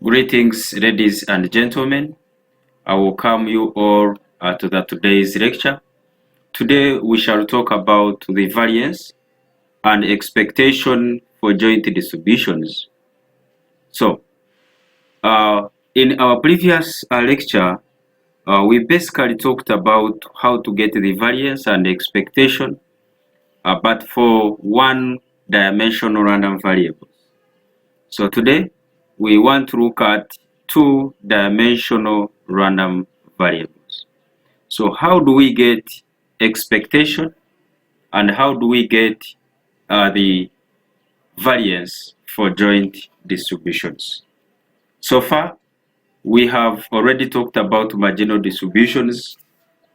Greetings, ladies and gentlemen. I welcome you all to today's lecture. Today we shall talk about the variance and expectation for joint distributions. So, in our previous lecture, we basically talked about how to get the variance and expectation, but for one-dimensional random variables. So today, we want to look at two-dimensional random variables. So how do we get expectation and how do we get the variance for joint distributions? So far, we have already talked about marginal distributions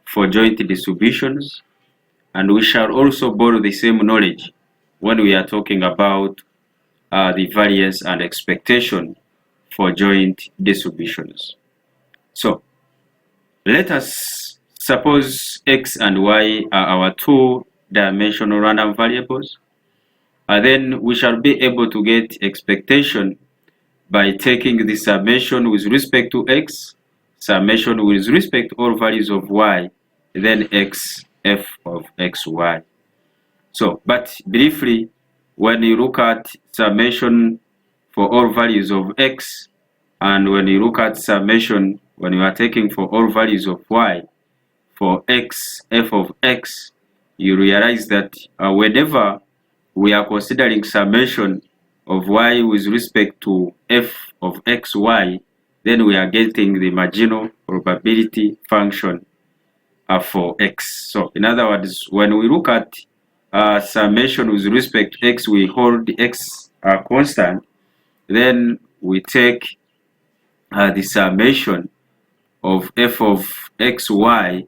for joint distributions, and we shall also borrow the same knowledge when we are talking about the variance and expectation for joint distributions. So let us suppose x and y are our two-dimensional random variables, and then we shall be able to get expectation by taking the summation with respect to x, summation with respect to all values of y, then x f of xy. So, but briefly, when you look at summation for all values of x, and when you look at summation when you are taking for all values of y, for x f of x, you realize that whenever we are considering summation of y with respect to f of xy, then we are getting the marginal probability function for x. So in other words, when we look at summation with respect to x, we hold the x constant, then we take the summation of f of xy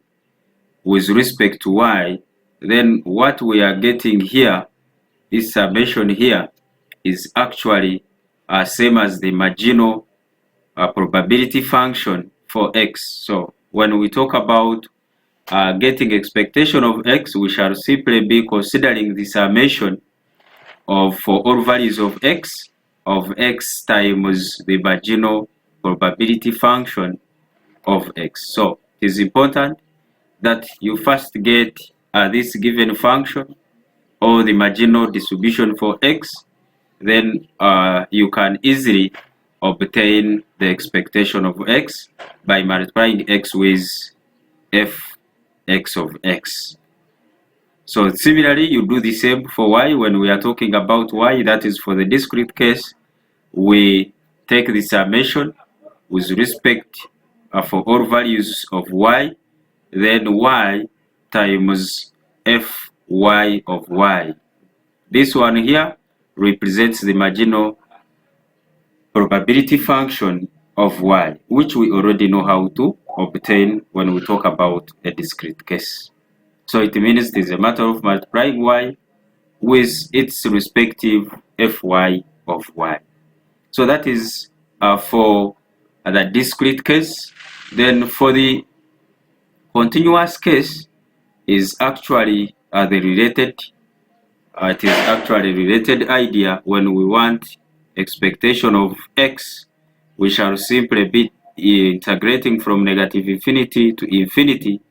with respect to y, then what we are getting here, this summation here, is actually same as the marginal probability function for x. So when we talk about getting expectation of x, we shall simply be considering the summation of for all values of x times the marginal probability function of x. So it is important that you first get this given function or the marginal distribution for x, then you can easily obtain the expectation of x by multiplying x with f x of x. So similarly, you do the same for y. When we are talking about y, that is for the discrete case, we take the summation with respect for all values of y, then y times fy of y. This one here represents the marginal probability function of y, which we already know how to obtain when we talk about a discrete case. So it means it is a matter of multiplying y with its respective fy of y. So that is for the discrete case. Then for the continuous case is actually the related it is actually related idea. When we want expectation of x, we shall simply be integrating from negative infinity to infinity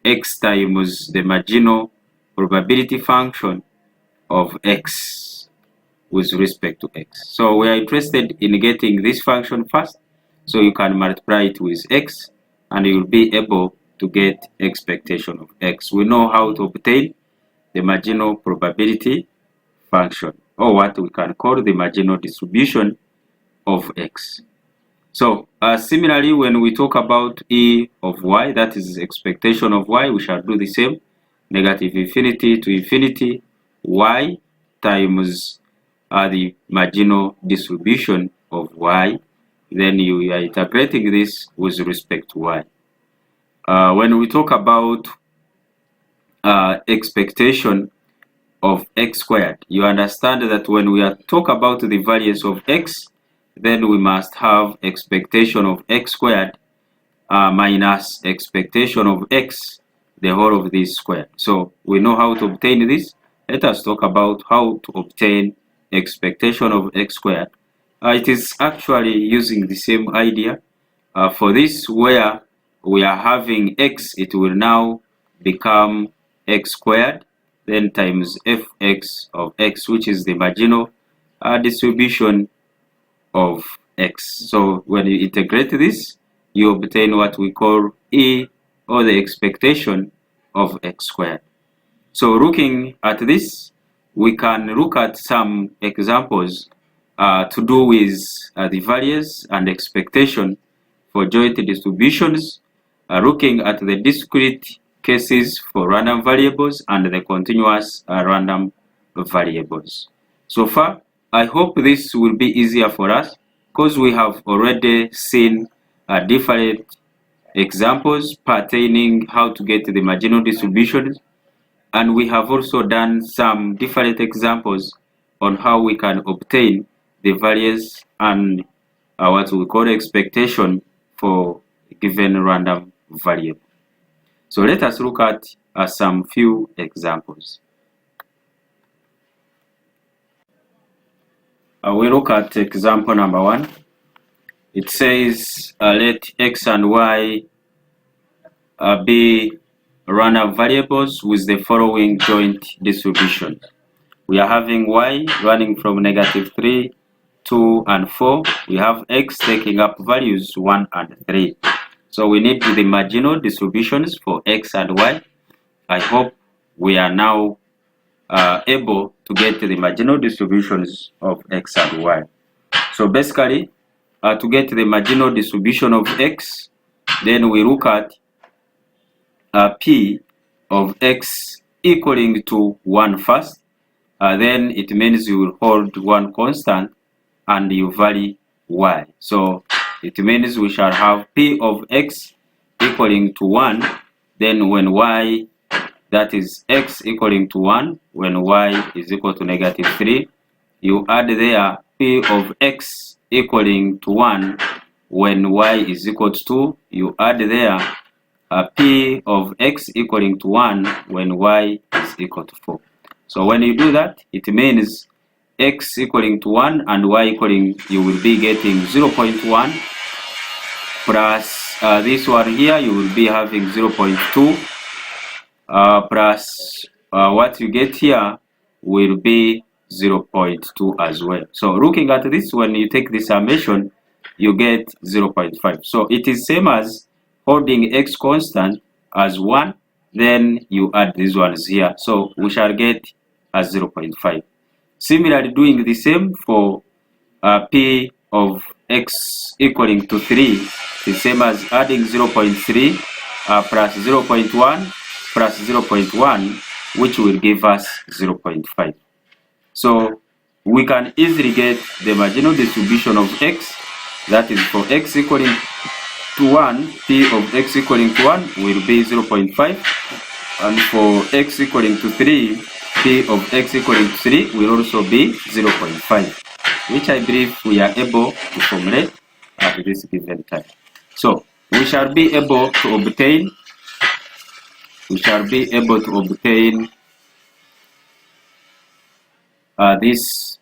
x times the marginal probability function of x with respect to x. So we are interested in getting this function first, so you can multiply it with x and you will be able to get expectation of x. We know how to obtain the marginal probability function, or what we can call the marginal distribution of x. So similarly, when we talk about e of y, that is expectation of y, we shall do the same. Negative infinity to infinity y times the marginal distribution of y. Then you are integrating this with respect to y. When we talk about expectation of x squared, you understand that when we are talk about the variance of x, then we must have expectation of x squared minus expectation of x, the whole of this squared. So we know how to obtain this. Let us talk about how to obtain expectation of x squared It is actually using the same idea. For this, where we are having x, it will now become x squared, then times fx of x, which is the marginal distribution of x. So when you integrate this, you obtain what we call E, or the expectation of x squared. So looking at this, we can look at some examples to do with the variance and expectation for joint distributions, looking at the discrete cases for random variables and the continuous random variables. So far, I hope this will be easier for us because we have already seen different examples pertaining how to get the marginal distributions, and we have also done some different examples on how we can obtain the variance and what we call expectation for a given random variable. So let us look at some few examples. We look at example number 1. It says let x and y be random variables with the following joint distribution. We are having y running from -3, 2, and 4. We have x taking up values 1 and 3. So we need the marginal distributions for x and y. I hope we are now able to get the marginal distributions of x and y. So basically, to get the marginal distribution of x, then we look at p of x equaling to 1 first. Then it means you will hold one constant and you vary y. So it means we shall have p of x equaling to 1. Then when y, that is x equaling to 1, when y is equal to -3, you add there p of x equaling to 1. When y is equal to 2, you add there p of x equaling to 1 when y is equal to 4. So when you do that, it means x equaling to 1 and y equaling, you will be getting 0.1 plus this one here, you will be having 0.2 plus what you get here will be 0.2 as well. So looking at this, when you take the summation, you get 0.5. So it is same as holding x constant as 1, then you add these ones here. So we shall get as 0.5. Similarly, doing the same for p of x equaling to 3, the same as adding 0.3 plus 0.1 plus 0.1, which will give us 0.5. So we can easily get the marginal distribution of x, that is for x equaling to 1, p of x equaling to 1 will be 0.5, and for x equaling to 3, p of x equaling to 3 will also be 0.5, which I believe we are able to formulate at this given time. So we shall be able to obtain this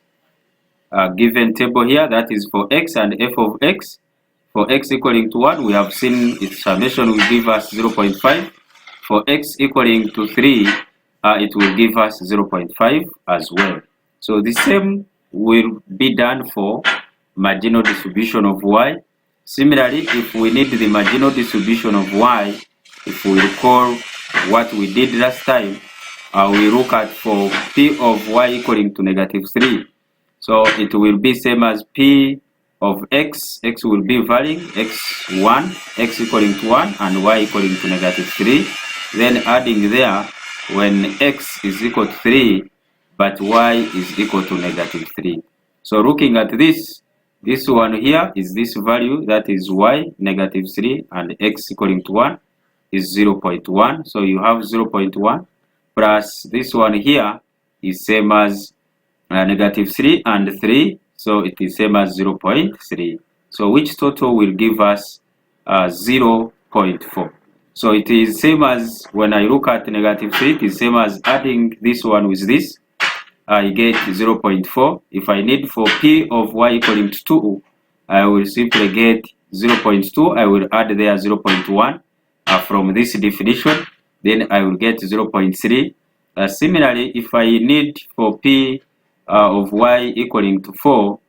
given table here, that is for x and f of x. For x equaling to 1, we have seen its summation will give us 0.5. For x equaling to 3, it will give us 0.5 as well. So the same will be done for marginal distribution of y. Similarly, if we need the marginal distribution of y, if we recall what we did last time, we look at for p of y equaling to -3. So it will be same as p of x. X will be varying x1, x equaling to 1, and y equaling to -3. Then adding there when x is equal to 3, but y is equal to -3. So looking at this one here is this value, that is y -3, and x equaling to 1 is 0.1. So you have 0.1 plus this one here is same as -3 and 3. So it is same as 0.3. So which total will give us 0.4. So it is same as when I look at -3, it is same as adding this one with this. I get 0.4. If I need for p of y equaling to 2, I will simply get 0.2. I will add there 0.1 from this definition. Then I will get 0.3. Similarly, if I need for p of y equaling to 4,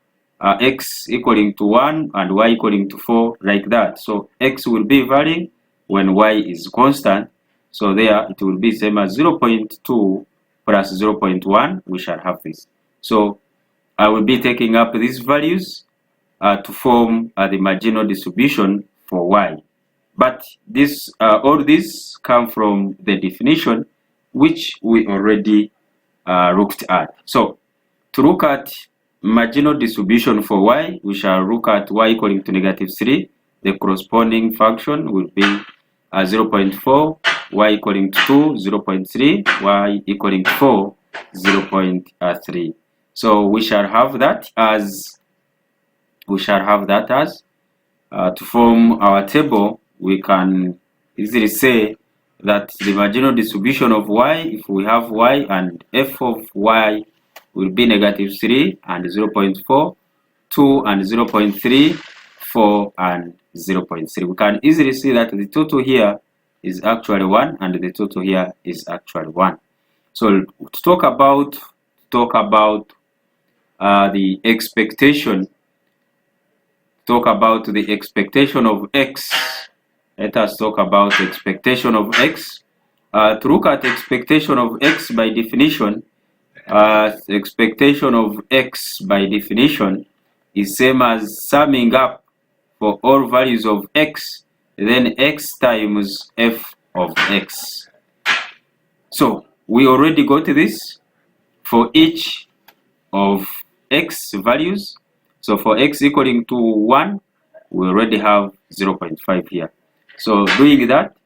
x equaling to 1 and y equaling to 4, like that. So x will be varying when y is constant. So there it will be same as 0.2 plus 0.1. We shall have this. So I will be taking up these values to form the marginal distribution for y. But this all these come from the definition which we already looked at. So to look at marginal distribution for y, we shall look at y equaling to -3. The corresponding function will be 0.4, y equaling to 2, 0.3, y equaling to 4, 0.3. So we shall have that as to form our table. We can easily say that the marginal distribution of y, if we have y and f of y will be -3 and 0.4, 2 and 0.3, 4 and 0.3. We can easily see that the total here is actually 1 and the total here is actually 1. So to talk about the expectation, of x. Let us talk about the expectation of x. To look at expectation of x by definition, expectation of x by definition is same as summing up for all values of x, then x times f of x. So we already got this for each of x values. So for x equaling to 1, we already have 0.5 here. So doing that,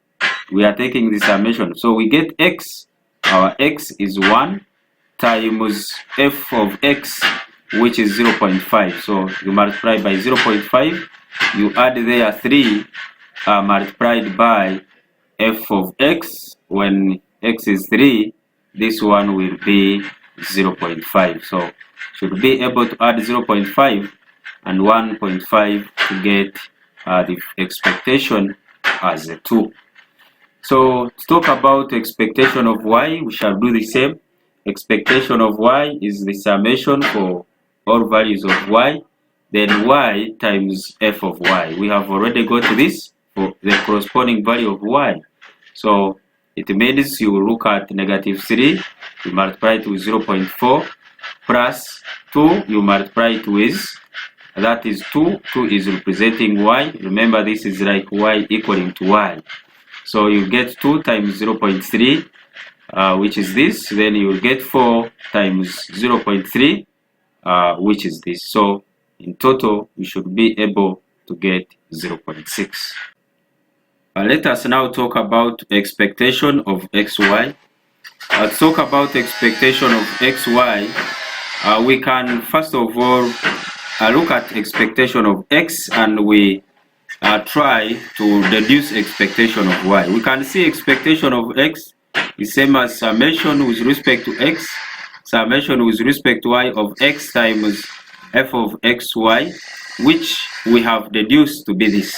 we are taking the summation. So we get x, our x is 1 times f of x, which is 0.5. So you multiply by 0.5, you add there 3 multiplied by f of x. When x is 3, this one will be 0.5. So should be able to add 0.5 and 1.5 to get the expectation as a 2. So to talk about expectation of y, we shall do the same. Expectation of y is the summation for all values of y, then y times f of y. We have already got this for the corresponding value of y. So it means you look at -3, you multiply it with 0.4, plus 2, you multiply it with, that is 2. 2 is representing y. Remember, this is like y equaling to y. So you get 2 times 0.3, which is this. Then you will get 4 times 0.3, which is this. So in total, you should be able to get 0.6. Let us now talk about expectation of xy. Let's talk about expectation of xy. We can first of all look at expectation of x, and we try to deduce expectation of y. We can see expectation of x is same as summation with respect to x, summation with respect to y of x times f of xy, which we have deduced to be this.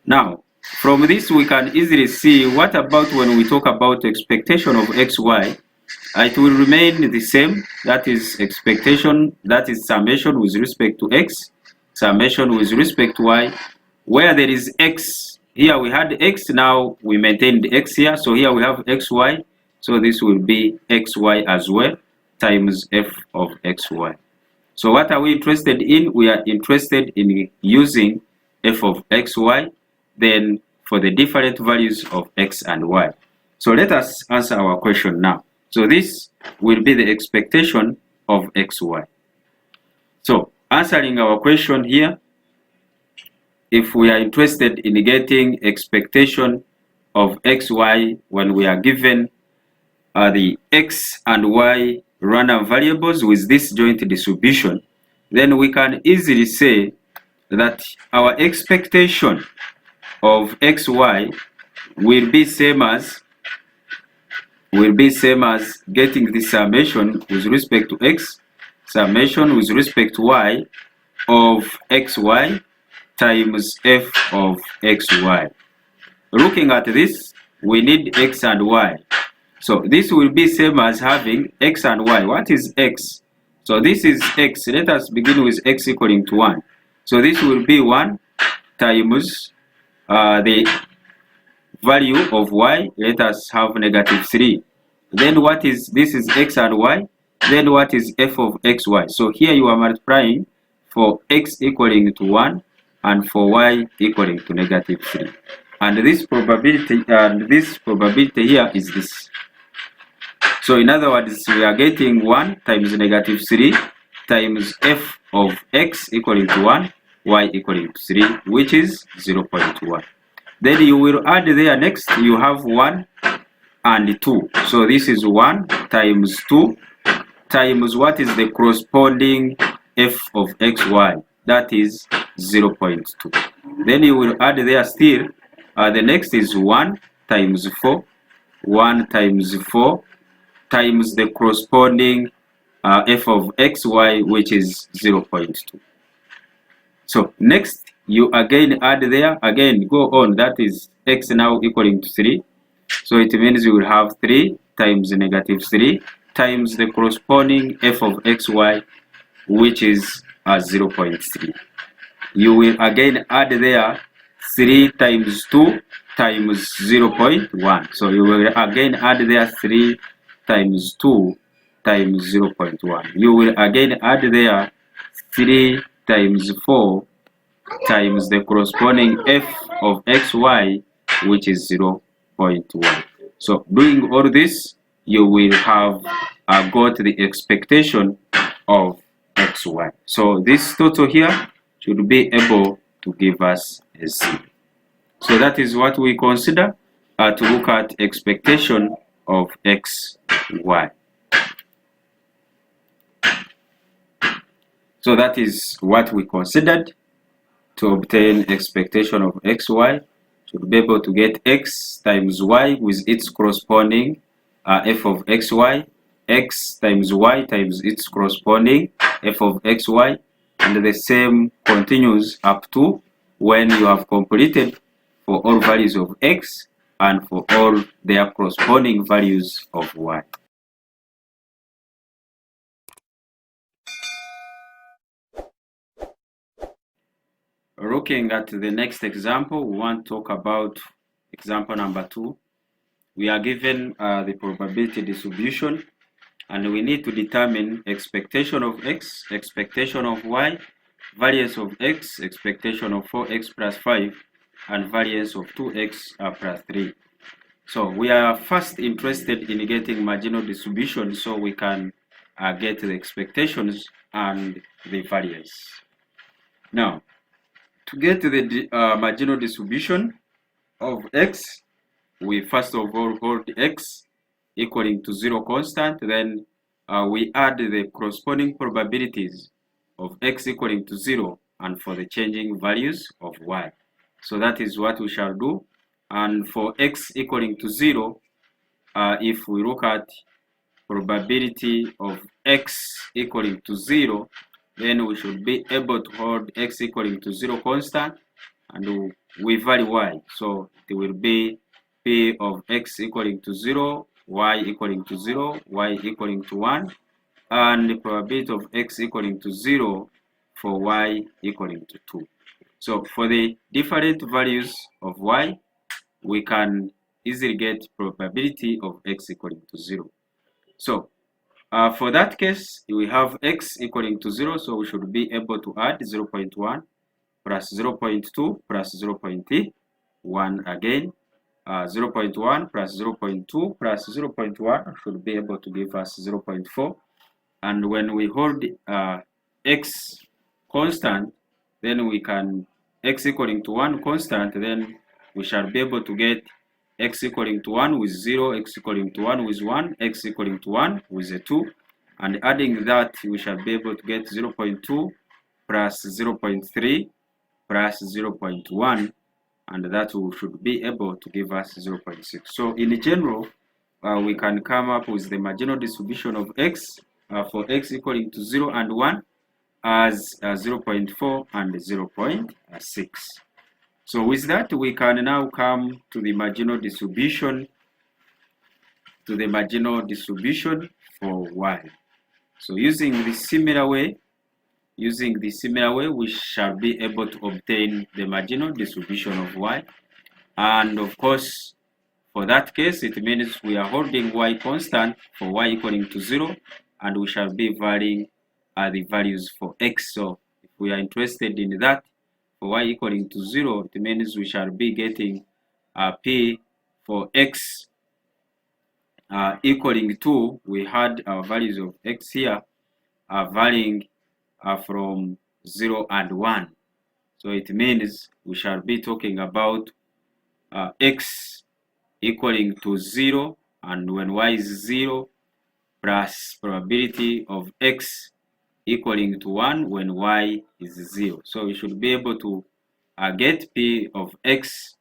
Now, from this we can easily see what about when we talk about expectation of xy. It will remain the same. That is expectation, that is summation with respect to x, summation with respect to y. Where there is x, here we had x, now we maintain the x here. So here we have xy, so this will be xy as well, times f of xy. So what are we interested in? We are interested in using f of xy, then for the different values of x and y. So let us answer our question now. So this will be the expectation of xy. So answering our question here, if we are interested in getting expectation of xy when we are given the x and y random variables with this joint distribution, then we can easily say that our expectation of xy will be same as will be same as getting the summation with respect to x, summation with respect to y of xy times f of xy. Looking at this, we need x and y. So this will be same as having x and y. What is x? So this is x. Let us begin with x equaling to 1. So this will be 1 times the value of y. Let us have negative 3. Then what is, this is x and y. Then what is f of xy? So here you are multiplying for x equaling to 1 and for y equaling to negative 3. And this probability here is this. So in other words, we are getting 1 times negative 3 times f of x equaling to 1, y equaling to 3, which is 0.1. Then you will add there next, you have 1 and 2. So this is 1 times 2 times what is the corresponding f of xy, that is 0.2. Then you will add there still, the next is 1 times 4, 1 times 4 times the corresponding f of xy, which is 0.2. So next you again add there, again go on, that is x now equaling to 3. So it means you will have 3 times negative 3 times the corresponding f of xy, which is 0.3. You will again add there 3 times 2 times 0.1. So you will again add there 3 times 2 times 0.1. You will again add there 3 times 4 times the corresponding f of xy, which is 0.1. So doing all this, you will have got the expectation of xy. So this total here should be able to give us a z. So that is what we consider to look at expectation of xy. So that is what we considered to obtain expectation of xy. Should be able to get x times y with its corresponding f of xy, x times y times its corresponding f of xy, and the same continues up to when you have completed for all values of x and for all their corresponding values of y. Looking at the next example, we want to talk about example number 2. We are given the probability distribution, and we need to determine expectation of x, expectation of y, variance of x, expectation of 4x plus 5, and variance of 2x plus 3. So we are first interested in getting marginal distribution so we can get the expectations and the variance. Now, to get the marginal distribution of x, we first of all hold x equaling to 0 constant, then we add the corresponding probabilities of x equaling to 0 and for the changing values of y. So that is what we shall do. And for x equaling to 0, if we look at probability of x equaling to 0, then we should be able to hold x equaling to 0 constant, and we vary y. So it will be p of x equaling to 0, y equaling to 0, y equaling to 1, and the probability of x equaling to 0 for y equaling to 2. So for the different values of y, we can easily get probability of x equaling to 0. So for that case, we have x equaling to 0, so we should be able to add 0.1 plus 0.2 plus 0.1 again. 0.1 plus 0.2 plus 0.1 should be able to give us 0.4. And when we hold x constant, then we can, x equaling to 1 constant, then we shall be able to get x equaling to 1 with 0, x equaling to 1 with 1, x equaling to 1 with a 2. And adding that, we shall be able to get 0.2 plus 0.3 plus 0.1, and that should be able to give us 0.6. So in general, we can come up with the marginal distribution of x for x equaling to 0 and 1 as 0.4 and 0.6. So with that, we can now come to the marginal distribution for y. So using the similar way, we shall be able to obtain the marginal distribution of y. And of course, for that case, it means we are holding y constant for y equaling to 0, and we shall be varying the values for x. So if we are interested in that, for y equaling to 0, it means we shall be getting p for x equaling to, we had our values of x here varying from 0 and 1. So it means we shall be talking about x equaling to 0, and when y is 0, plus probability of x equaling to 1 when y is 0. So we should be able to get p of x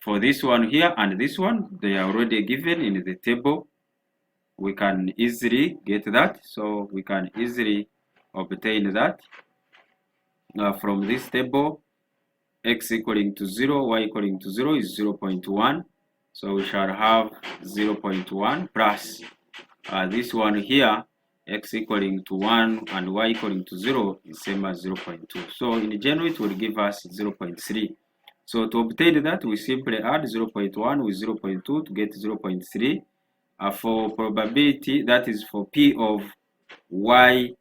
for this one here and this one. They are already given in the table. We can easily get that. So we can easily obtain that from this table. X equaling to 0, y equaling to 0 is 0.1. So we shall have 0.1 plus this one here, x equaling to 1 and y equaling to 0 is same as 0.2. So in general, it will give us 0.3. So to obtain that, we simply add 0.1 with 0.2 to get 0.3. For probability, that is for p of y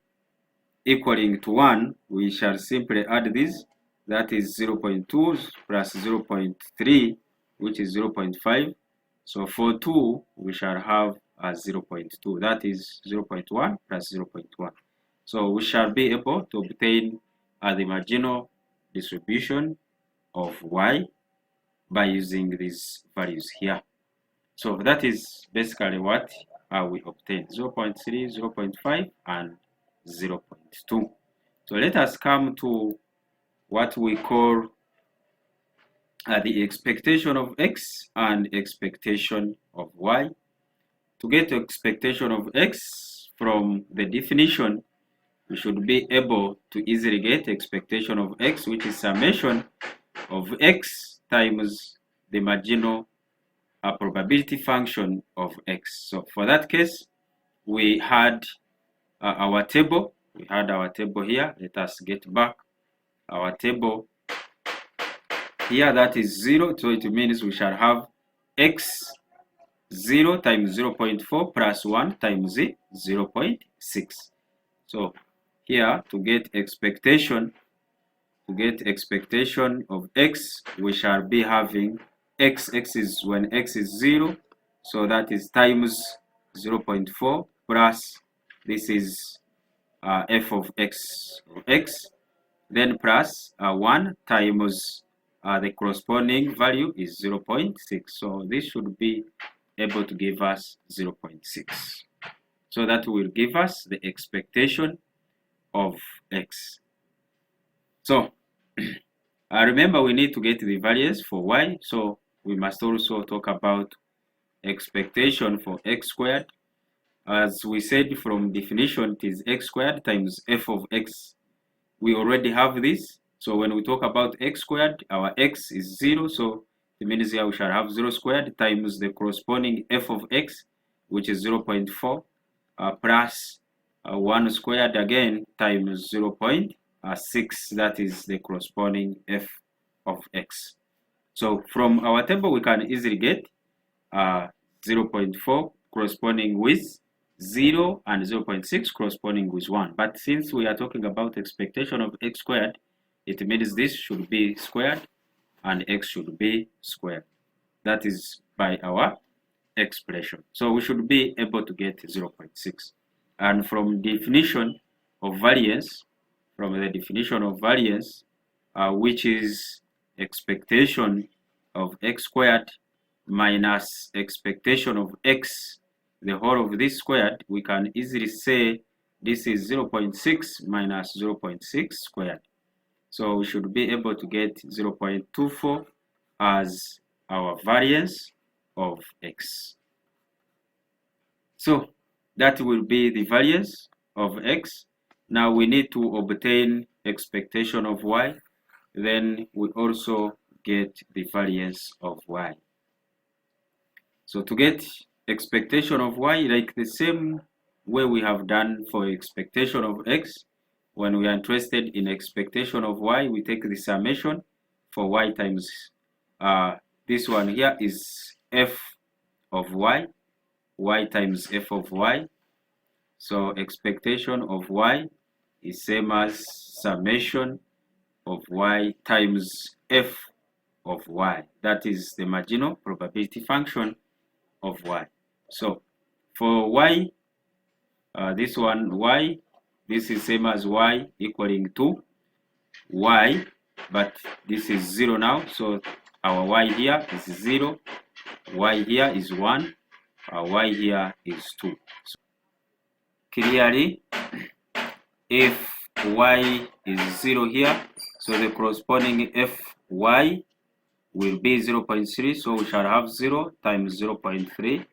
equaling to 1, we shall simply add this. That is 0.2 plus 0.3, which is 0.5. So for 2, we shall have 0.2. That is 0.1 plus 0.1. So we shall be able to obtain the marginal distribution of y by using these values here. So that is basically what we obtain: 0.3, 0.5, and 0.2. So let us come to what we call the expectation of x and expectation of y. To get expectation of x from the definition, we should be able to easily get expectation of x, which is summation of x times the marginal probability function of x. So for that case, we had our table. We had our table here. Let us get back our table here. That is 0. So it means we shall have x 0 times 0.4 plus 1 times 0.6. So here, to get expectation of x, we shall be having x is when x is 0, so that is times 0.4 plus this is f of x, then plus 1 times the corresponding value is 0.6. So this should be able to give us 0.6. So that will give us the expectation of x. So remember, we need to get the variance for y. So we must also talk about expectation for x squared. As we said from definition, it is x squared times f of x. We already have this. So when we talk about x squared, our x is 0. So it means here we shall have 0 squared times the corresponding f of x, which is 0.4, plus 1 squared again times 0.6, that is the corresponding f of x. So from our table, we can easily get 0.4 corresponding with 0 and 0.6 corresponding with 1. But since we are talking about expectation of x squared, it means this should be squared and x should be squared. That is by our expression. So we should be able to get 0.6. And from definition of variance, which is expectation of x squared minus expectation of x, the whole of this squared, we can easily say this is 0.6 minus 0.6 squared. So we should be able to get 0.24 as our variance of x. So that will be the variance of x. Now we need to obtain expectation of y. Then we also get the variance of y. So to get expectation of y, like the same way we have done for expectation of x, when we are interested in expectation of y, we take the summation for y times this one here is f of y times f of y. So expectation of y is same as summation of y times f of y. That is the marginal probability function of y. So for y, this one y, this is same as y equaling to y, but this is 0 now. So our y here is 0, y here is 1, our y here is 2. So clearly, if y is 0 here, so the corresponding fy will be 0.3, so we shall have 0 times 0.3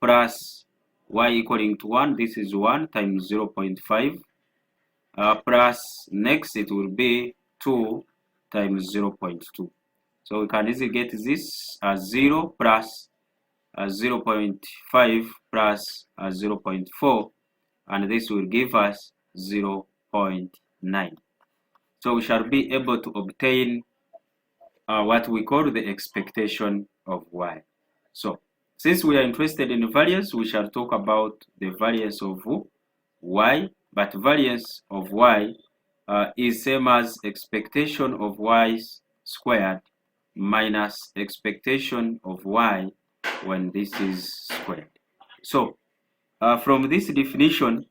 plus y equaling to 1, this is 1 times 0.5 plus next it will be 2 times 0.2. So we can easily get this as 0 plus 0.5 plus 0.4, and this will give us 0.9. So we shall be able to obtain what we call the expectation of y. So since we are interested in variance, we shall talk about the variance of y, but variance of y is same as expectation of y squared minus expectation of y when this is squared. So from this definition,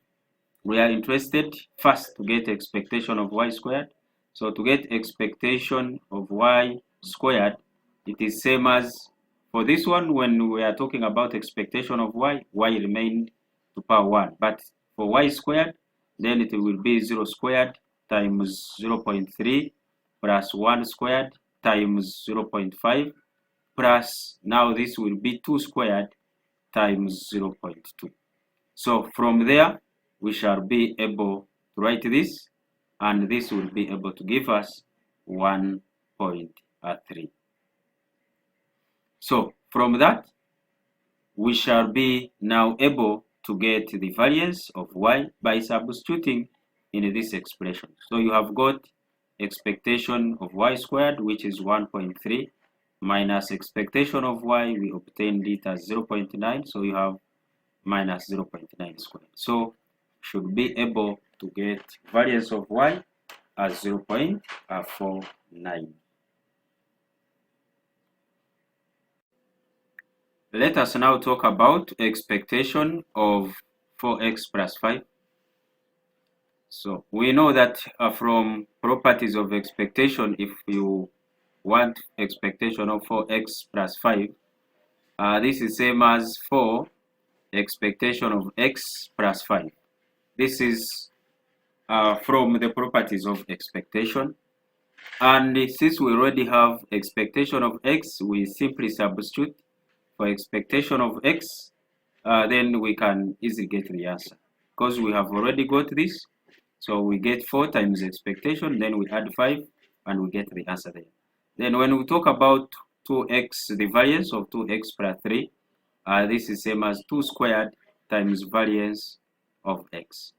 we are interested first to get expectation of y squared. So to get expectation of y squared, it is same as for this one. When we are talking about expectation of y remained to power 1, but for y squared, then it will be 0 squared times 0.3 plus 1 squared times 0.5 plus, now this will be 2 squared times 0.2. So from there, we shall be able to write this, and this will be able to give us 1.3. So from that, we shall be now able to get the variance of y by substituting in this expression. So you have got expectation of y squared, which is 1.3, minus expectation of y, we obtained it as 0.9, so you have minus 0.9 squared. So should be able to get variance of y as 0.49. Let us now talk about expectation of 4x plus 5. So we know that from properties of expectation, if you want expectation of 4x plus 5, this is same as 4 expectation of x plus 5. This is from the properties of expectation. And since we already have expectation of x, we simply substitute for expectation of x, then we can easily get the answer. Because we have already got this, so we get 4 times expectation, then we add 5, and we get the answer there. Then when we talk about 2x, the variance of 2x plus 3, this is same as 2 squared times variance of x.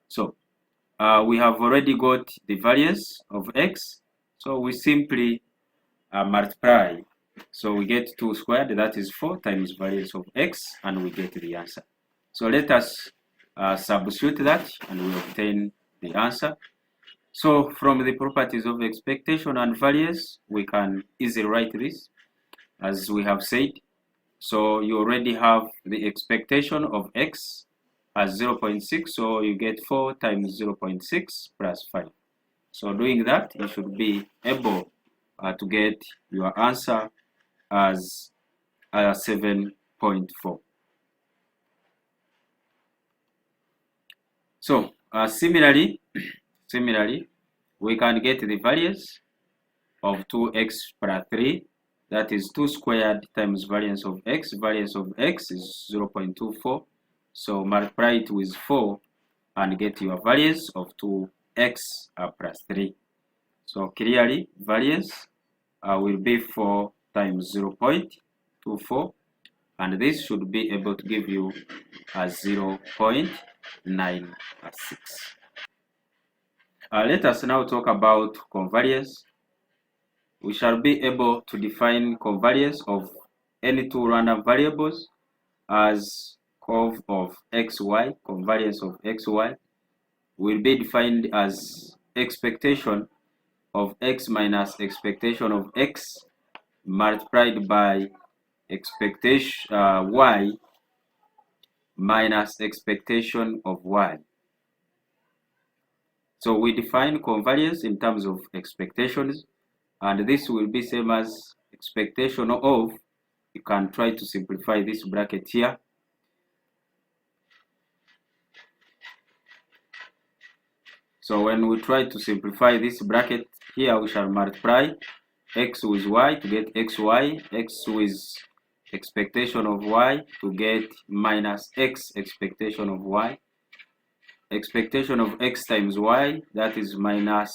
So we have already got the variance of x, so we simply multiply. So we get 2 squared, that is 4 times variance of x, and we get the answer. So let us substitute that, and we obtain the answer. So from the properties of expectation and variance, we can easily write this as we have said. So you already have the expectation of x as 0.6, so you get 4 times 0.6 plus 5. So doing that, you should be able to get your answer as 7.4. So similarly, we can get the variance of 2x plus 3, that is 2 squared times variance of x. Variance of x is 0.24, So multiply it with 4 and get your variance of 2x plus 3. So clearly variance will be 4 times 0.24, and this should be able to give you a 0.96. Let us now talk about covariance. We shall be able to define covariance of any two random variables as cov of xy, covariance of xy will be defined as expectation of x minus expectation of x multiplied by expectation y minus expectation of y. So we define covariance in terms of expectations, and this will be same as expectation of. You can try to simplify this bracket here. So when we try to simplify this bracket here, we shall multiply x with y to get xy, x with expectation of y to get minus x expectation of y, expectation of x times y, that is minus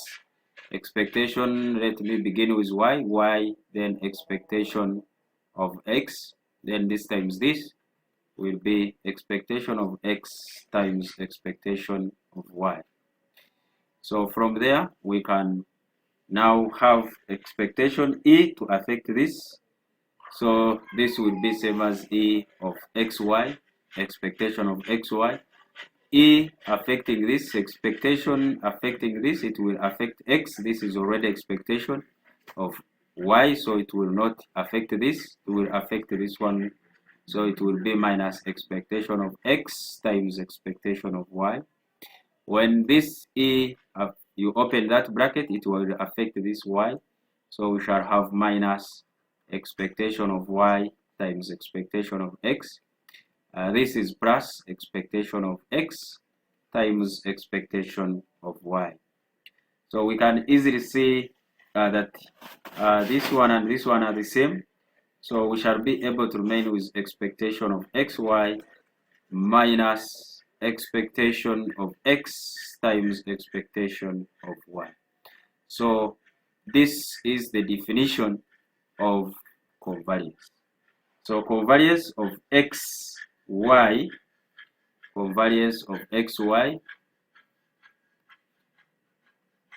expectation, let me begin with y, then expectation of x, then this times this will be expectation of x times expectation of y. So from there we can now have expectation e to affect this. So this will be same as e of xy, expectation of xy. E affecting this, expectation affecting this, it will affect x. This is already expectation of y, so it will not affect this. It will affect this one, so it will be minus expectation of x times expectation of y. When this e, you open that bracket, it will affect this y, so we shall have minus expectation of y times expectation of x. This is plus expectation of x times expectation of y. So we can easily see that this one and this one are the same. So we shall be able to remain with expectation of xy minus expectation of x times expectation of y. So this is the definition of covariance. So covariance of xy, covariance of xy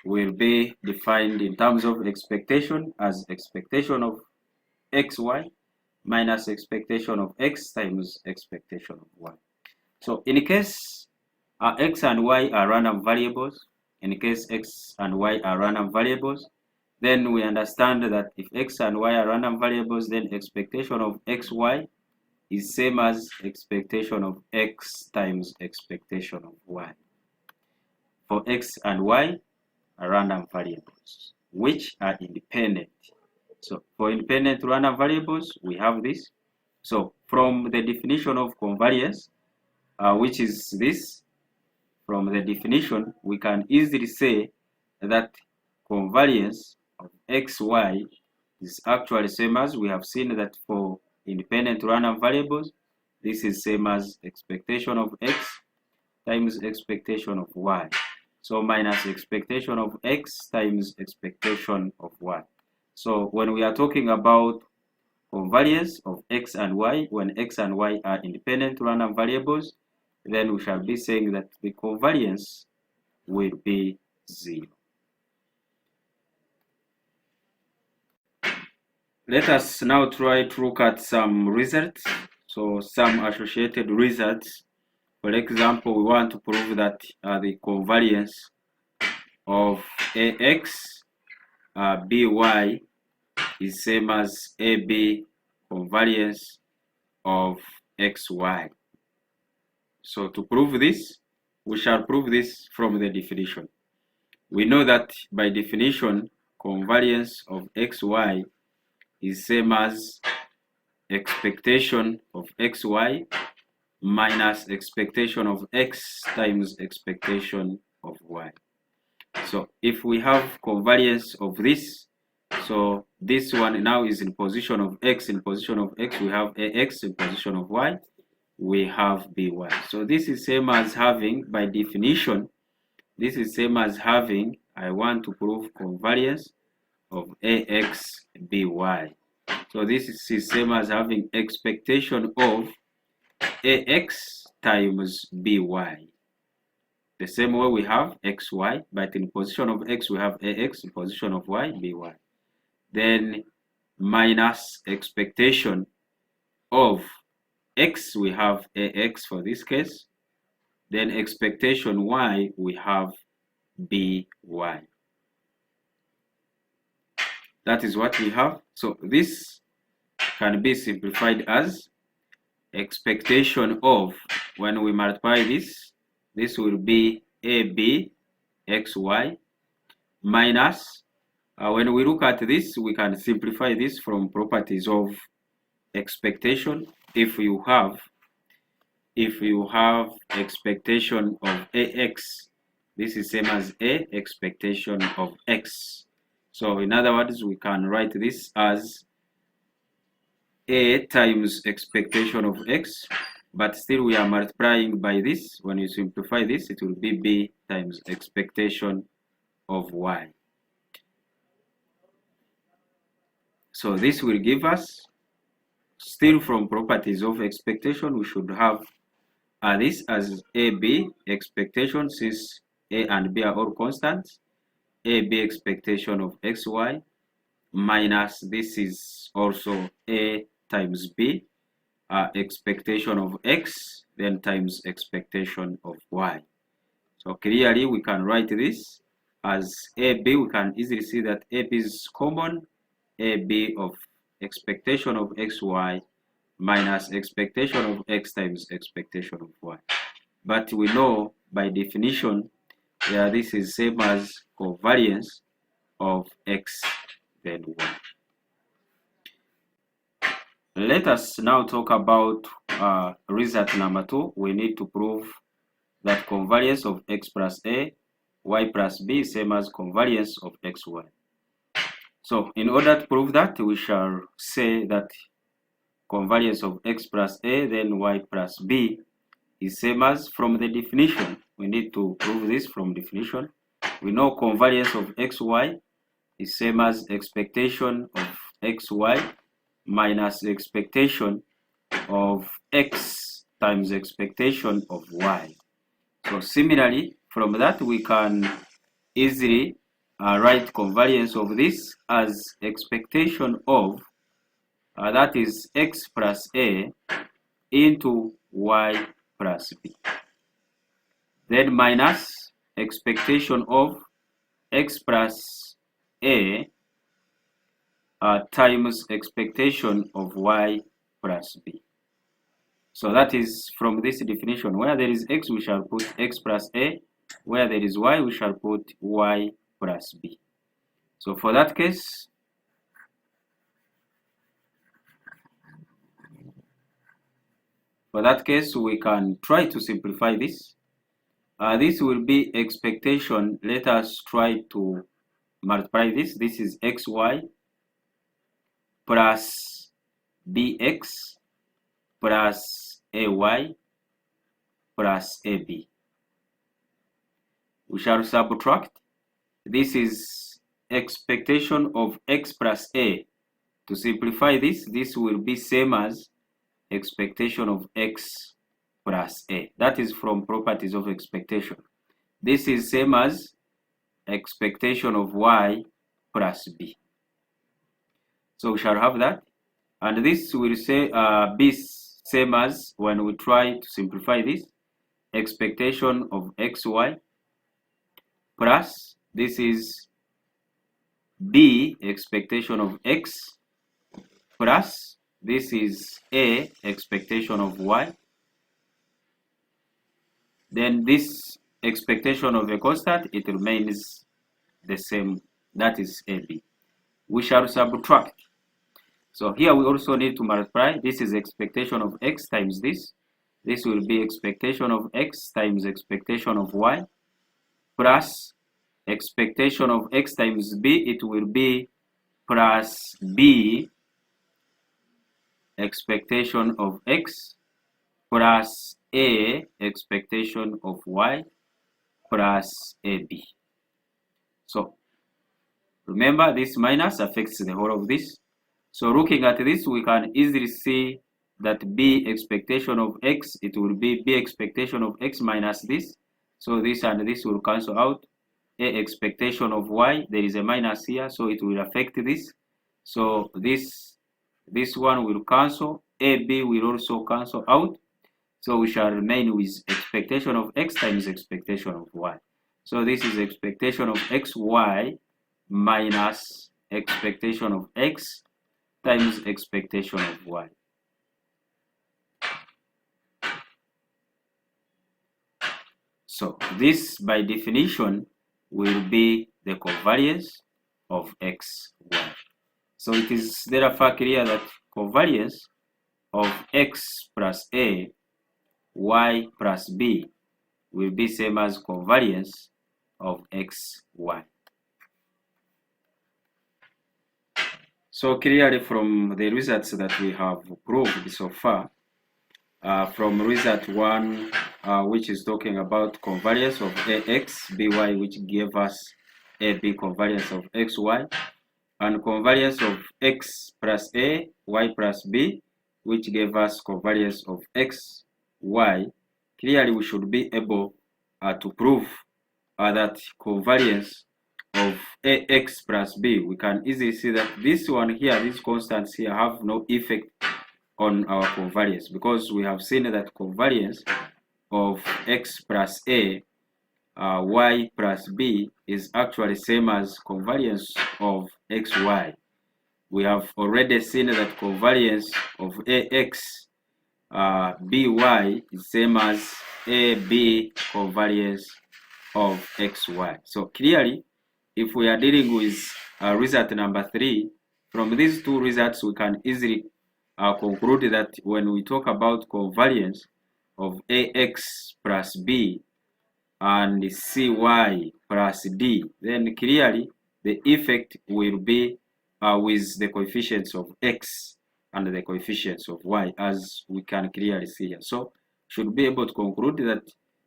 will be defined in terms of expectation as expectation of xy minus expectation of x times expectation of y. So in case x and y are random variables, in case x and y are random variables, then we understand that if x and y are random variables, then expectation of xy is same as expectation of x times expectation of y. For x and y are random variables which are independent. So for independent random variables, we have this. So from the definition of covariance, which is this, from the definition, we can easily say that covariance of xy is actually same as we have seen that for independent random variables, this is same as expectation of x times expectation of y. So minus expectation of x times expectation of y. So when we are talking about covariance of x and y, when x and y are independent random variables, then we shall be saying that the covariance will be 0. Let us now try to look at some results. So some associated results. For example, we want to prove that the covariance of ax by is same as ab covariance of xy. So to prove this, we shall prove this from the definition. We know that by definition, covariance of xy is same as expectation of xy minus expectation of x times expectation of y. So if we have covariance of this, so this one now is in position of x, in position of x we have ax in position of y. we have by. So this is same as having, by definition, this is same as having, I want to prove convariance of ax by. So this is same as having expectation of ax times by. The same way we have xy, but in position of x we have ax, in position of y, by. Then minus expectation of x, we have ax for this case. Then expectation y, we have by. That is what we have. So this can be simplified as expectation of, when we multiply this will be ab xy minus, when we look at this, we can simplify this from properties of expectation. If you have expectation of ax, this is same as a expectation of x. So in other words, we can write this as a times expectation of x, but still we are multiplying by this. When you simplify this, it will be b times expectation of y. So this will give us, still from properties of expectation, we should have this as ab expectation, since a and b are all constants, ab expectation of xy minus, this is also a times b expectation of x, then times expectation of y. So clearly we can write this as ab. We can easily see that ab is common, ab of expectation of xy minus expectation of x times expectation of y. But we know by definition, this is same as covariance of x then y. Let us now talk about result number 2. We need to prove that convariance of x plus a, y plus b is same as convariance of xy. So in order to prove that, we shall say that convariance of x plus a, then y plus b is same as, from the definition. We need to prove this from definition. We know convariance of xy is same as expectation of xy minus expectation of x times expectation of y. So similarly, from that we can easily write convariance of this as expectation of, that is x plus a into y plus b. Then minus expectation of x plus a times expectation of y plus b. So that is from this definition. Where there is x, we shall put x plus a. Where there is y, we shall put y plus b. So for that case, we can try to simplify this. This will be expectation. Let us try to multiply this. This is xy plus bx plus ay plus ab. We shall subtract. This is expectation of x plus a. To simplify this, this will be same as expectation of x plus a. That is from properties of expectation. This is same as expectation of y plus b. So we shall have that. And this will say be same as, when we try to simplify this, expectation of xy plus, this is b expectation of x plus, this is a expectation of y. Then this expectation of a constant, it remains the same, that is ab. We shall subtract. So here we also need to multiply. This is expectation of x times this. This will be expectation of x times expectation of y plus expectation of x times b. It will be plus b expectation of x plus A expectation of Y plus AB. So remember, this minus affects the whole of this. So looking at this, we can easily see that B expectation of X, it will be B expectation of X minus this. So this and this will cancel out. A expectation of Y, there is a minus here, so it will affect this. So this one will cancel. AB will also cancel out. So we shall remain with expectation of X times expectation of Y. So this is expectation of XY minus expectation of X times expectation of Y. So this by definition will be the covariance of X, Y. So it is therefore clear that covariance of X plus A, Y plus B will be same as covariance of X, Y. So clearly from the results that we have proved so far, from result 1, which is talking about covariance of AX, BY, which gave us AB covariance of XY, and covariance of X plus A, Y plus B, which gave us covariance of X, Y. Clearly we should be able to prove that covariance of AX plus B, we can easily see that this one here, these constants here, have no effect on our covariance, because we have seen that covariance of X plus A, Y plus B is actually same as covariance of XY. We have already seen that covariance of AX BY is same as AB covariance of XY. So clearly, if we are dealing with result number 3, from these two results we can easily conclude that when we talk about covariance of AX plus B and CY plus D, then clearly the effect will be with the coefficients of X and the coefficients of Y, as we can clearly see here. So should be able to conclude that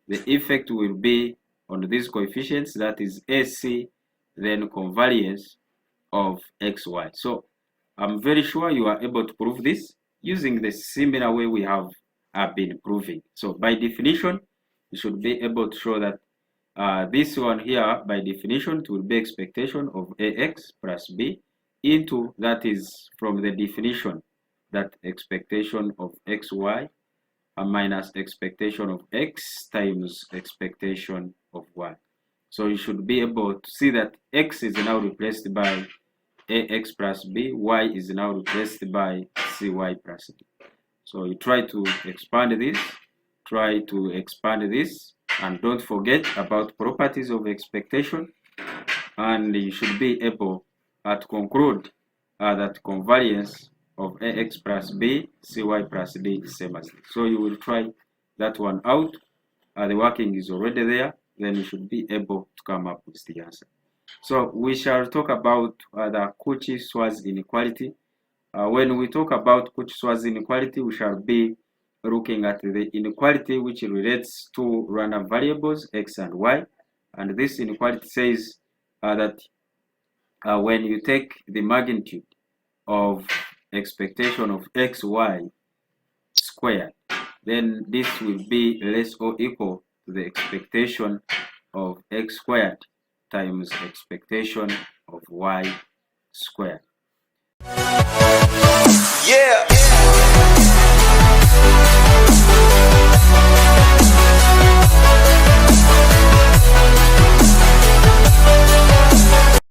the effect will be on these coefficients, that is AC, then covariance of XY. So I'm very sure you are able to prove this using the similar way we have been proving. So by definition, you should be able to show that this one here, by definition, it will be expectation of AX plus B into, that is from the definition, that expectation of XY minus expectation of X times expectation of Y. So you should be able to see that X is now replaced by AX plus B, Y is now replaced by CY plus D. So you try to expand this, and don't forget about properties of expectation, and you should be able to conclude that covariance of AX plus B, CY plus D is same as this. So you will try that one out. The working is already there, then you should be able to come up with the answer. So we shall talk about the Cauchy-Schwarz inequality. When we talk about Cauchy-Schwarz inequality, we shall be looking at the inequality which relates to random variables X and Y. And this inequality says that when you take the magnitude of expectation of XY squared, then this will be less or equal to the expectation of X squared times expectation of Y squared.